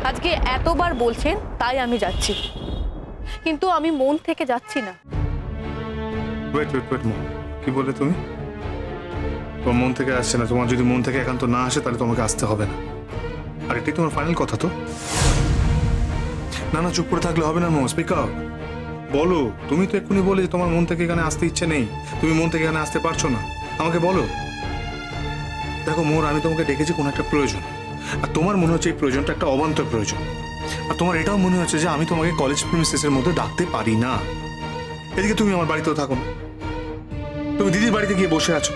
আজকে এতবার বলছেন তাই আমি যাচ্ছি, কিন্তু আমি মন থেকে যাচ্ছি না। ওয়েট ওয়েট ওয়েট মম, কি বলে তুমি? তোমার মন থেকে আসছে না? তোমার যদি মন থেকে একান্ত না আসে তাহলে তোমাকে আসতে হবে না। আর এটাই তোমার ফাইনাল কথা তো? না না, চুপ করে থাকলে হবে না মম, স্পিক আউট। বলো, তুমি তো এক্ষুনি বলে তোমার মন থেকে এখানে আসতে ইচ্ছে নেই, তুমি মন থেকে এখানে আসতে পারছো না, আমাকে বলো। দেখো মোর, আমি তোমাকে ডেকেছি কোনো একটা প্রয়োজন, আর তোমার মনে হচ্ছে এই প্রয়োজনটা একটা অবান্তর প্রয়োজন, আর তোমার এটাও মনে হচ্ছে যে আমি তোমাকে কলেজ প্রিমিসেসের মধ্যে ডাকতে পারি না। এদিকে তুমি আমার বাড়িতেও থাকো না, তুমি দিদির বাড়িতে গিয়ে বসে আছো।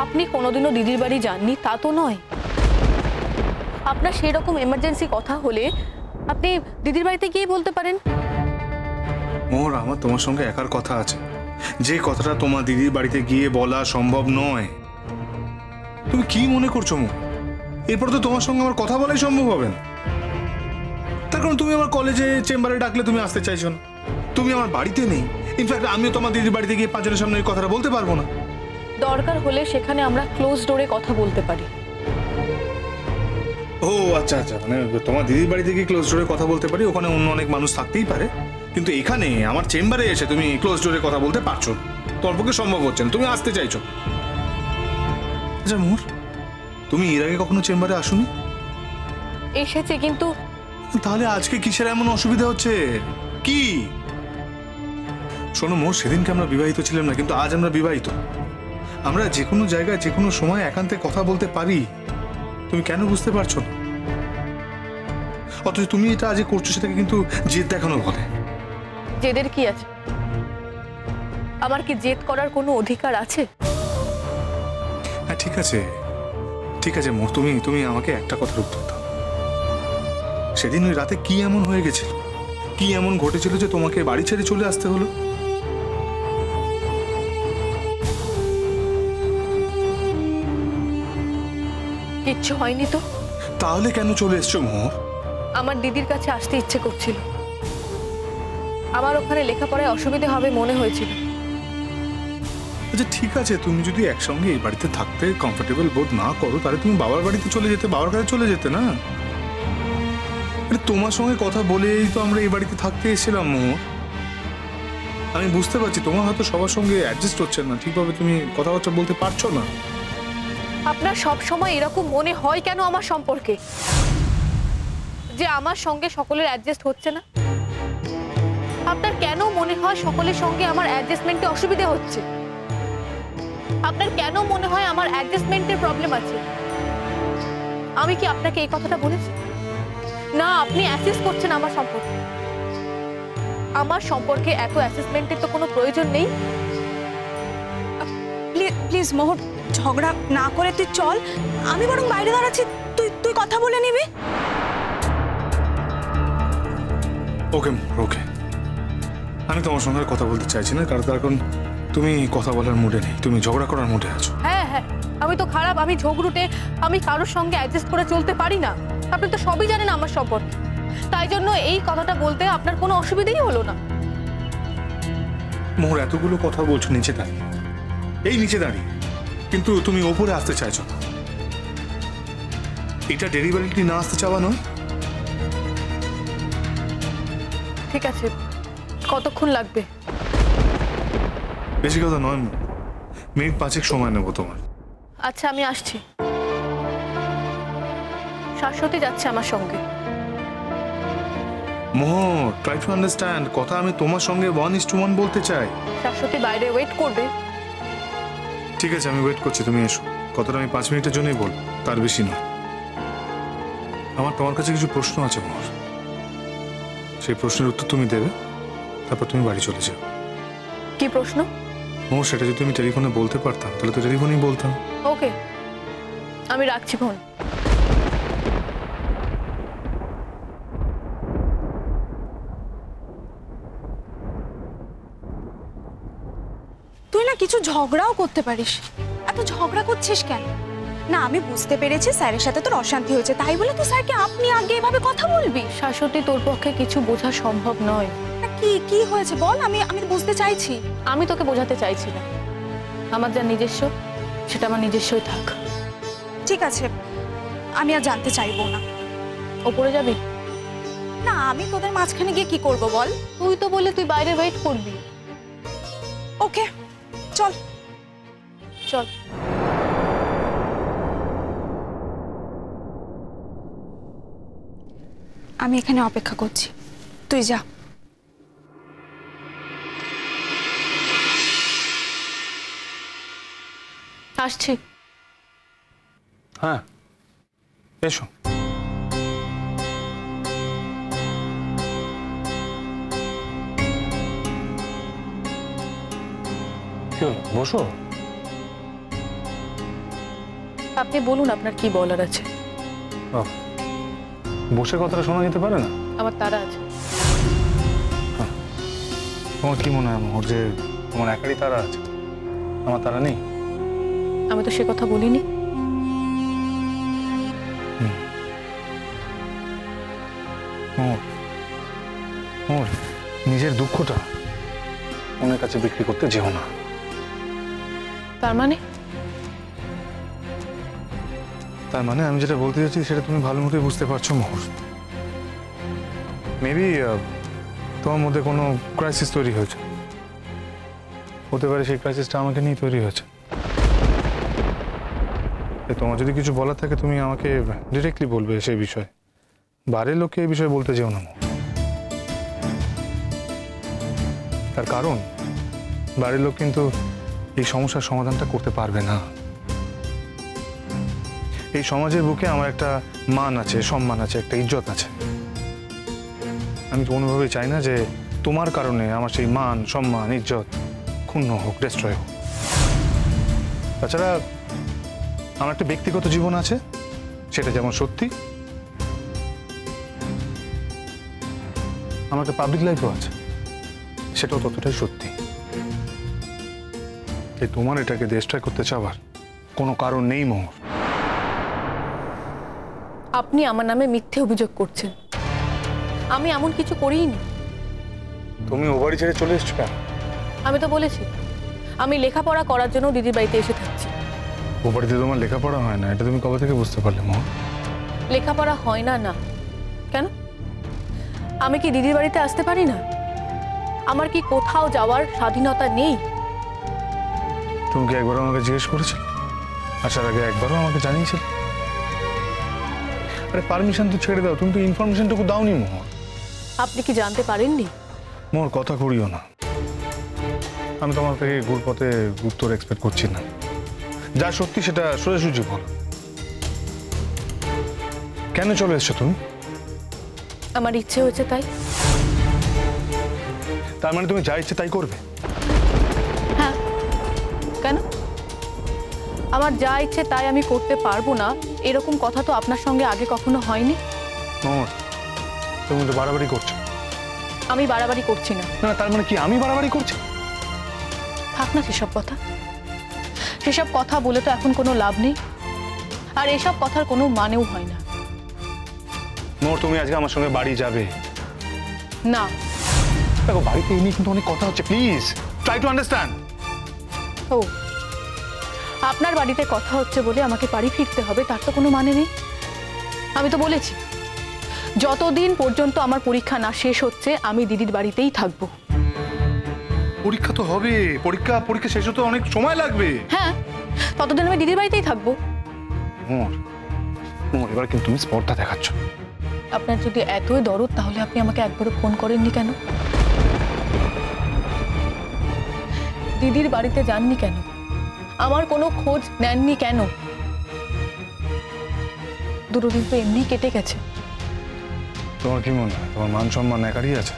আপনি কোনোদিনও দিদির বাড়ি যাননি তা তো নয়। আপনার সেই রকম এমার্জেন্সি কথা হলে আপনি দিদির বাড়িতে গিয়ে বলতে পারেন। মোর, আমার তোমার সঙ্গে একার কথা আছে, যে কথাটা তোমার দিদির বাড়িতে গিয়ে বলা সম্ভব নয়। তুমি কি মনে করছো মো? এরপর তো তোমার সঙ্গে আমার কথা বলাই সম্ভব হবে না। তার কারণ তুমি আমার কলেজে চেম্বারে ডাকলে তুমি আসতে চাইছো না, তুমি আমার বাড়িতে নেই। ইনফ্যাক্ট আমিও তোমার দিদির বাড়িতে গিয়ে পাঁচজনের সামনে এই কথাটা বলতে পারবো না। দরকার হলে সেখানে আমরা ক্লোজ ডোরে কথা বলতে পারি। ও আচ্ছা আচ্ছা, মানে তোমার দিদির বাড়িতে গিয়ে ক্লোজ ডোরে কথা বলতে পারি, ওখানে অন্য অনেক মানুষ থাকতেই পারে, কিন্তু এখানে আমার চেম্বারে এসে তুমি ক্লোজ ডোরে কথা বলতে পারছো না, তোমার পক্ষে সম্ভব হচ্ছে না, তুমি আসতে চাইছো। আচ্ছা মোর, তুমি এর আগে কখনো চেম্বারে আসোনি? এসেছে, কিন্তু তাহলে আজকে কিসের এমন অসুবিধা হচ্ছে কি? শোনো মোর, সেদিনকে আমরা বিবাহিত ছিলাম না, কিন্তু আজ আমরা বিবাহিত। আমরা যে কোনো জায়গায় যে কোনো সময় একান্তে কথা বলতে পারি, তুমি কেন বুঝতে পারছো না? অথচ তুমি এটা আজ করছো সেটাকে কিন্তু জেদ দেখানো বলে। জেদের কি আছে? আমার কি জেদ করার কোনো অধিকার আছে? হ্যাঁ ঠিক আছে, ঠিক আছে মোর, তুমি আমাকে একটা কথার উত্তর দাও। সেদিন ওই রাতে কি এমন হয়ে গেছিল, কি এমন ঘটেছিল যে তোমাকে বাড়ি ছেড়ে চলে আসতে হলো? কিচ্ছু হয়নি তো। তাহলে কেন চলে এসছো মোর? আমার দিদির কাছে আসতে ইচ্ছে করছিল, আমার ওখানে লেখাপড়ায় অসুবিধা হবে মনে হয়েছিল। আচ্ছা ঠিক আছে, তুমি যদি একসঙ্গে এই বাড়িতে থাকতে কমফোর্টেবল বোধ না করো তাহলে তুমি বাবার বাড়িতে চলে যেতে, বাবার কাছে চলে যেতে না। তোমার সঙ্গে কথা বলেই তো আমরা এই বাড়িতে থাকতে এসেছিলাম মোর। আমি বুঝতে পারছি তোমার হয়তো সবার সঙ্গে অ্যাডজাস্ট হচ্ছে না, ঠিকভাবে তুমি কথাবার্তা বলতে পারছো না। আপনার সব সময় এরকম মনে হয় কেন আমার সম্পর্কে, যে আমার সঙ্গে সকলের অ্যাডজাস্ট হচ্ছে না? আপনার কেন মনে হয় সকলের সঙ্গে আমার অ্যাডজাস্টমেন্টে অসুবিধা হচ্ছে? আপনার কেন মনে হয় আমার অ্যাডজাস্টমেন্টের প্রবলেম আছে? আমি কি আপনাকে এই কথাটা বলেছি? না, আপনি অ্যাসেস করছেন আমার সম্পর্কে। আমার সম্পর্কে এত অ্যাসেসমেন্টের তো কোনো প্রয়োজন নেই। প্লিজ মোহর, ঝগড়া না করে তুই চল, আমি বরং বাইরে দাঁড়াচ্ছি, তুই কথা বলে নিবি। ওকে ওকে, আমি তোমার সঙ্গে কথা বলতে চাইছি না, কারণ তার কারণ তুমি কথা বলার মুডে নেই, তুমি ঝগড়া করার মুডে আছো। হ্যাঁ হ্যাঁ, আমি তো খারাপ, আমি ঝগড়ুটে, আমি কারোর সঙ্গে অ্যাডজাস্ট করে চলতে পারি না। আপনি তো সবই জানেন আমার সম্পর্কে, তাই জন্য এই কথাটা বলতে আপনার কোনো অসুবিধাই হলো না। মোহর, এতগুলো কথা বলছো নিচে দাঁড়িয়ে, এই নিচে দাঁড়িয়ে, কিন্তু তুমি ওপরে আসতে চাইছো না। এটা ডেলিভারিটি না আসতে চাওয়া নয়। ঠিক আছে, কতক্ষণ লাগবে? বেশি কথা নয়, মিনিট 5 সময় নেবো তোমার। আচ্ছা, আমি আসছি। শাশ্বতী যাচ্ছে আমার সঙ্গে। মোহর, ট্রাই টু আন্ডারস্ট্যান্ড, কথা আমি তোমার সঙ্গে 1:1 বলতে চাই। শাশ্বতী বাইরে ওয়েট করবে। ঠিক আছে, আমি ওয়েট করছি, তুমি এসো। কথাটা আমি 5 মিনিটের জন্যই বল, তার বেশি নয়। আমার তোমার কাছে কিছু প্রশ্ন আছে মোহর, সেই প্রশ্নের উত্তর তুমি দেবে, তারপর তুমি বাড়ি চলে যাও। কি প্রশ্ন? মোহর, সেটা যদি আমি টেলিফোনে বলতে পারতাম তাহলে তো টেলিফোনেই বলতাম। ওকে, আমি রাখছি ফোন। তুই না কিছু ঝগড়াও করতে পারিস, এত ঝগড়া করছিস কেন? না, আমি বুঝতে পেরেছি স্যারের সাথে তোর অশান্তি হয়েছে, তাই বলে তুই স্যারকে আপনি আগে এভাবে কথা বলবি? শাশ্বতী, তোর পক্ষে কিছু বোঝা সম্ভব নয়। কি হয়েছে বল, আমি বুঝতে চাইছি। আমি তোকে বোঝাতে চাইছি না, আমার যা নিজস্ব সেটা আমার নিজস্বই থাক। ঠিক আছে, আমি আর জানতে চাইবো না। ওপরে যাবি? না, আমি তোদের মাঝখানে গিয়ে কি করব বল? তুই তো বলে তুই বাইরে ওয়েট করবি। ওকে, চল। চল। আমি এখানে অপেক্ষা করছি, তুই যা। আসছি। হ্যাঁ, এসো। কি হলো, বসো। আপনি বলুন আপনার কি বলার আছে। বসে কথাটা শোনা যেতে পারে না? আমার তারা আছে। তোমার কি মনে হয় মোহর যে তোমার একারই তারা আছে, আমার তারা নেই? আমি তো সে কথা বলিনি। মোহর, মোহর, নিজের দুঃখটা অন্যের কাছে বিক্রি করতে যেও না। তার মানে? তার মানে আমি যেটা বলতে চাচ্ছি সেটা তুমি ভালো মতোই বুঝতে পারছো মোহর। মেবি তোমার মধ্যে কোনো ক্রাইসিস তৈরি হয়েছে, হতে পারে সেই ক্রাইসিসটা আমাকে নিয়ে তৈরি হয়েছে। তোমার যদি কিছু বলার থাকে তুমি আমাকে ডিরেক্টলি বলবে সেই বিষয়ে, বাড়ির লোককে এই বিষয়ে বলতে যেও না। তার কারণ বাড়ির লোক কিন্তু এই সমস্যার সমাধানটা করতে পারবে না। এই সমাজের বুকে আমার একটা মান আছে, সম্মান আছে, একটা ইজ্জত আছে। আমি কোনোভাবেই চাই না যে তোমার কারণে আমার সেই মান, সম্মান, ইজ্জত ক্ষুণ্ণ হোক, ডিস্ট্রয় হোক। তাছাড়া আমার একটা ব্যক্তিগত জীবন আছে, সেটা যেমন সত্যি, আমার একটা পাবলিক লাইফও আছে, সেটাও ততটাই সত্যি। তাই তোমার এটাকে ডিস্ট্রয় করতে চাওয়ার কোনো কারণ নেই মোহর। আপনি আমার নামে মিথ্যে অভিযোগ করছেন। আমি এমন কিছু করিনি। তুমি ও বাড়ি ছেড়ে চলে এসছো কেন? আমি তো বলেছি আমি লেখাপড়া করার জন্য দিদির বাড়িতে এসে থাকছি। ও বাড়িতে তোমার লেখাপড়া হয় না, এটা তুমি কবে থেকে বুঝতে পারলে মোহর? লেখাপড়া হয় না? না কেন? আমি কি দিদির বাড়িতে আসতে পারি না? আমার কি কোথাও যাওয়ার স্বাধীনতা নেই? তুমি কি একবারও আমাকে জিজ্ঞেস করেছিলে? আসার আগে একবারও আমাকে জানিয়েছিলে? আরে পারমিশন তো ছেড়ে দাও, তুমি তো ইনফরমেশনটুকু দাওনি মোহর। আপনি কি জানতে পারেননি? মোহর কথা করিও না, আমি তোমার থেকে ঘুরপথে উত্তর এক্সপেক্ট করছি না। যা সত্যি সেটা সোজাসুজি বলো। কেন চলে এসছো তুমি? আমার ইচ্ছে হয়েছে তাই। তার মানে তুমি যা ইচ্ছে তাই করবে? হ্যাঁ, কেন? আমার যা ইচ্ছে তাই আমি করতে পারবো না এরকম কথা তো আপনার সঙ্গে আগে কখনো হয়নি। মোহর, তুমি তো বাড়াবাড়ি করছো। আমি বাড়াবাড়ি করছি না। না, তার মানে কি আমি বাড়াবাড়ি করছি? থাক না সেসব কথা। সেসব কথা বলে তো এখন কোনো লাভ নেই, আর এসব কথার কোনো মানেও হয় না। মোহর, তুমি আজকে আমার সঙ্গে বাড়ি যাবে? না। দেখো, বাড়িতে এই নিয়ে কিন্তু অনেক কথা হচ্ছে, প্লিজ ট্রাই টু আন্ডারস্ট্যান্ড। ও, আপনার বাড়িতে কথা হচ্ছে বলে আমাকে বাড়ি ফিরতে হবে তার তো কোনো মানে নেই। আমি তো বলেছি যতদিন পর্যন্ত আমার পরীক্ষা না শেষ হচ্ছে আমি দিদির বাড়িতেই থাকবো। পরীক্ষা তো হবে, পরীক্ষা শেষ হতে অনেক সময় লাগবে। হ্যাঁ, ততদিন আমি দিদির বাড়িতেই থাকবো। মোহর, মোহর, এবার কিন্তু তুমি স্পর্ধা দেখাচ্ছ। আপনার যদি এতই দরদ তাহলে আপনি আমাকে একবারও ফোন করেননি কেন? দিদির বাড়িতে যাননি কেন? আমার কোনো খোঁজ নেননি কেন? দুটো দিন তো এমনি কেটে গেছে। তোমার কি মনে হয় তোমার মান সম্মান একারই আছে?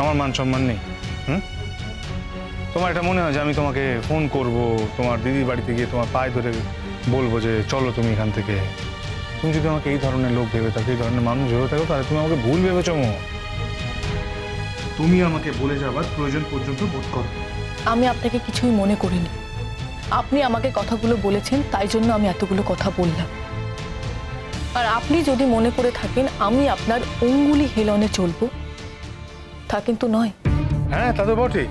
আমার মান সম্মান নেই? তোমার এটা মনে হয় যে আমি তোমাকে ফোন করব, তোমার দিদির বাড়িতে গিয়ে তোমার পায়ে ধরে বলবো যে চলো তুমি এখান থেকে? তুমি যদি আমাকে এই ধরনের লোক ভেবে থাকো, এই ধরনের মানুষ ভেবে থাকো, তাহলে তুমি আমাকে ভুল ভেবেছো মোহর। তুমি আমাকে বলে যাবার প্রয়োজন পর্যন্ত বোধ করো। আমি আপনাকে কিছুই মনে করিনি। আপনি আমাকে কথাগুলো বলেছেন তাই জন্য আমি এতগুলো কথা বললাম। আর আপনি যদি মনে করে থাকেন আমি আপনার অঙ্গুলি হেলনে চলবো, তা কিন্তু নয়। হ্যাঁ, তা তো বটেই,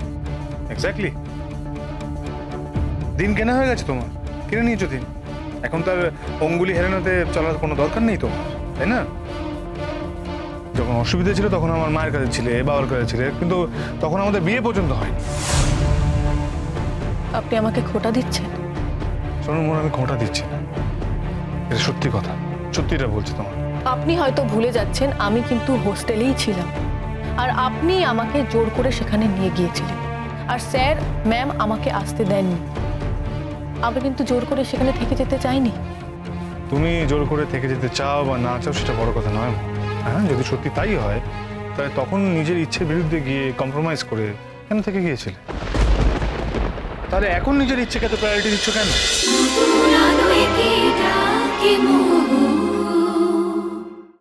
এক্স্যাক্টলি। দিন কেনা হয়ে গেছে তোমার, কিনে নিয়েছো দিন। এখন তার অঙ্গুলি হেলানোতে চলার কোনো দরকার নেই তোমার, তাই না? যখন অসুবিধা ছিল তখন আমার মায়ের কাছে ছিলে, বাবার কাছে ছিলে, কিন্তু তখন আমাদের বিয়ে পর্যন্ত হয়নি। আপনি আমাকে খোঁটা দিচ্ছেন? শোনো মোর, আমি খোঁটা দিচ্ছি না, এটা সত্যি কথা, সত্যিটা বলছি তোমার। আপনি হয়তো ভুলে যাচ্ছেন আমি কিন্তু হোস্টেলেই ছিলাম, আর আপনি আমাকে জোর করে সেখানে নিয়ে গিয়েছিলেন, আর স্যার ম্যাম আমাকে আসতে দেননি। আমি কিন্তু জোর করে সেখানে থেকে যেতে চাইনি। তুমি জোর করে থেকে যেতে চাও বা না চাও সেটা বড় কথা নয়। হ্যাঁ, যদি সত্যি তাই হয় তাহলে তখন নিজের ইচ্ছের বিরুদ্ধে গিয়ে কম্প্রোমাইজ করে কেন থেকে গিয়েছিলে? তাহলে এখন নিজের ইচ্ছেকে এত প্রায়োরিটি দিচ্ছ কেন?